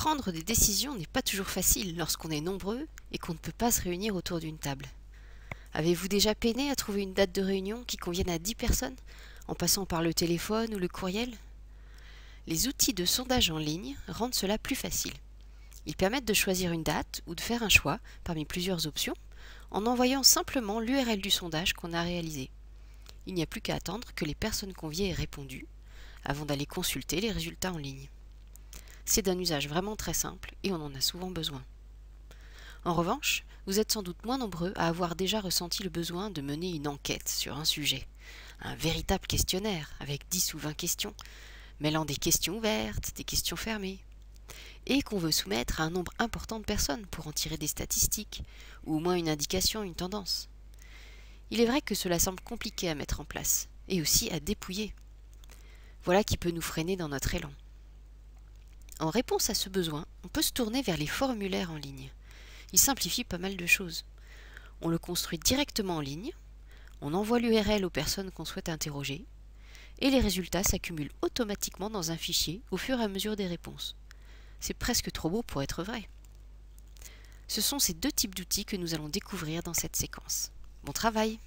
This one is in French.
Prendre des décisions n'est pas toujours facile lorsqu'on est nombreux et qu'on ne peut pas se réunir autour d'une table. Avez-vous déjà peiné à trouver une date de réunion qui convienne à 10 personnes, en passant par le téléphone ou le courriel? Les outils de sondage en ligne rendent cela plus facile. Ils permettent de choisir une date ou de faire un choix parmi plusieurs options en envoyant simplement l'URL du sondage qu'on a réalisé. Il n'y a plus qu'à attendre que les personnes conviées aient répondu avant d'aller consulter les résultats en ligne. C'est d'un usage vraiment très simple et on en a souvent besoin. En revanche, vous êtes sans doute moins nombreux à avoir déjà ressenti le besoin de mener une enquête sur un sujet, un véritable questionnaire avec 10 ou 20 questions, mêlant des questions ouvertes, des questions fermées, et qu'on veut soumettre à un nombre important de personnes pour en tirer des statistiques, ou au moins une indication, une tendance. Il est vrai que cela semble compliqué à mettre en place, et aussi à dépouiller. Voilà qui peut nous freiner dans notre élan. En réponse à ce besoin, on peut se tourner vers les formulaires en ligne. Ils simplifient pas mal de choses. On le construit directement en ligne, on envoie l'URL aux personnes qu'on souhaite interroger, et les résultats s'accumulent automatiquement dans un fichier au fur et à mesure des réponses. C'est presque trop beau pour être vrai. Ce sont ces deux types d'outils que nous allons découvrir dans cette séquence. Bon travail!